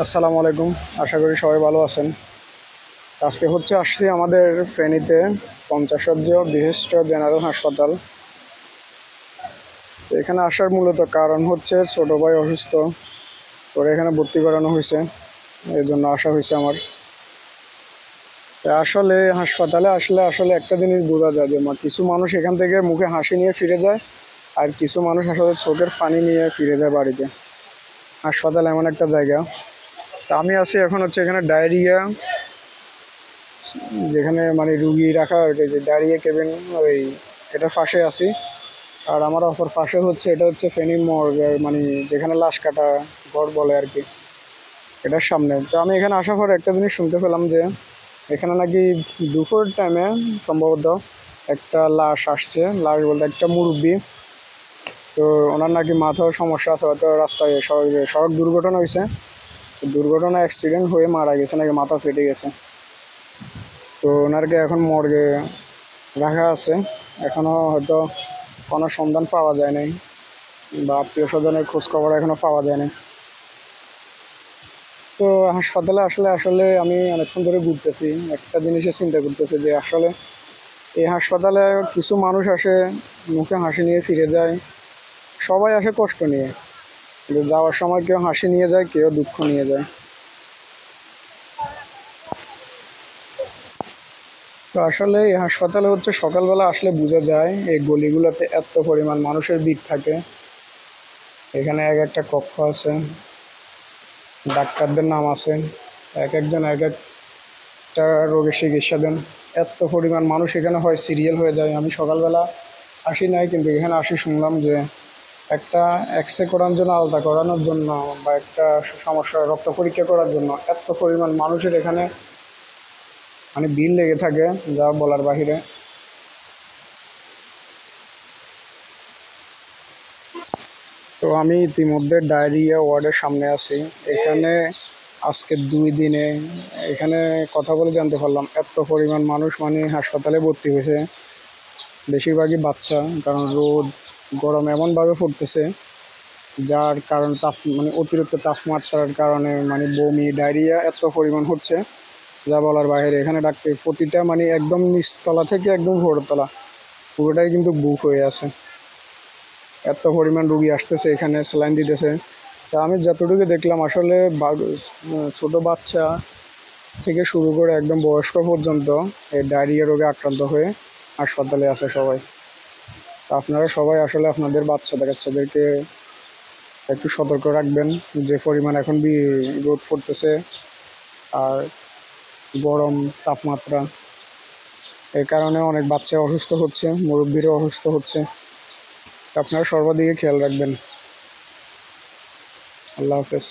আসসালামু আলাইকুম। আশা করি সবাই ভালো আছেন। আজকে আসছি আমাদের ফেনীতে 50 বিশিষ্ট জেনারেল হাসপাতাল। তো এখানে আসার মূলত কারণ ছোট ভাই অসুস্থ, তোর এখানে ভর্তি করানো হয়েছে, এই জন্য আসা হয়েছে আমার। তা আসলে হাসপাতালে আসলে একটা জিনিস বোঝা যায় যে কিছু মানুষ এখান থেকে মুখে হাসি নিয়ে ফিরে যায়, আর কিছু মানুষ আসলে চোখের পানি নিয়ে ফিরে যায় বাড়িতে। হাসপাতাল এমন একটা জায়গা। তা আমি আছি এখন এখানে ডায়রিয়া, যেখানে রুগী রাখা হয়েছে, যে ডায়রিয়া কেবিন, ওই এটার পাশে আছি। আর আমার অপর পাশে এটা ফেনী মর্গ, যেখানে লাশ কাটা ঘর বলে আর কি, এটার সামনে। তো আমি এখানে আসার পর একটা জিনিস শুনতে পেলাম যে এখানে নাকি দুপুর টাইমে সম্ভবত একটা লাশ আসছে। লাশ বলতে একটা মুরব্বী। তো ওনার নাকি মাথার সমস্যা আছে, হয়তো রাস্তায় সড়ক দুর্ঘটনা হয়েছে। দুর্ঘটনা অ্যাক্সিডেন্ট হয়ে মারা গেছে, নাকি মাথা ফেটে গেছে। তো ওনারকে এখন মর্গে রাখা আছে। এখনও হয়তো কোনো সন্ধান পাওয়া যায় নাই, বা আত্মীয় স্বজনের খোঁজখবর এখনও পাওয়া যায় না। তো হাসপাতালে আসলে আসলে আমি অনেকক্ষণ ধরে ঘুরতেছি, একটা জিনিসের চিন্তা করতেছি যে আসলে এই হাসপাতালে কিছু মানুষ আসে মুখে হাসি নিয়ে ফিরে যায়, সবাই আসে কষ্ট নিয়ে, কিন্তু যাওয়ার সময় কেউ হাসি নিয়ে যায়, কেউ দুঃখ নিয়ে যায়। তো আসলে এই হাসপাতালে সকালবেলা আসলে বোঝা যায় এই গলিগুলোতে এত পরিমাণ মানুষের ভিড় থাকে। এখানে এক একটা কক্ষ আছে, ডাক্তারদের নাম আছে, এক একজন এক একটা রোগের চিকিৎসা দেন। এত পরিমাণ মানুষ এখানে হয়, সিরিয়াল হয়ে যায়। আমি সকালবেলা আসি নাই, কিন্তু এখানে আসি শুনলাম যে একটা এক্সরে করার জন্য, আলতা করানোর জন্য, বা একটা সমস্যা রক্ত পরীক্ষা করার জন্য এত পরিমাণ মানুষের এখানে ভিড় লেগে থাকে, যা বলার বাহিরে। তো আমি ইতিমধ্যে ডায়রিয়া ওয়ার্ডের সামনে আছি। এখানে আজকে 2 দিনে এখানে কথা বলে জানতে পারলাম এত পরিমাণ মানুষ হাসপাতালে ভর্তি হয়েছে, বেশিরভাগই বাচ্চা। কারণ রোদ গরম এমনভাবে পড়তেছে, যার কারণ অতিরিক্ত তাপমাত্রার কারণে বমি ডায়রিয়া এত পরিমাণ হচ্ছে, যা বলার বাইরে। এখানে ডাক্তার প্রতিটা একদম নিচতলা থেকে একদম ভোরতলা পুরোটাই কিন্তু বুক হয়ে আছে। এত পরিমাণ রুগী আসতেছে, এখানে স্যালাইন দিতেছে। তা আমি যতটুকু দেখলাম আসলে ছোট বাচ্চা থেকে শুরু করে একদম বয়স্ক পর্যন্ত এই ডায়রিয়া রোগে আক্রান্ত হয়ে হাসপাতালে আছে সবাই। তা আপনারা সবাই আসলে আপনাদের বাচ্চাদেরকে একটু সতর্ক রাখবেন, যে পরিমাণ এখন রোদ পড়তেছে আর গরম তাপমাত্রা, এই কারণে অনেক বাচ্চা অসুস্থ হচ্ছে, মুরব্বীরাও অসুস্থ হচ্ছে। আপনারা সর্বাদিকে খেয়াল রাখবেন। আল্লাহ হাফেজ।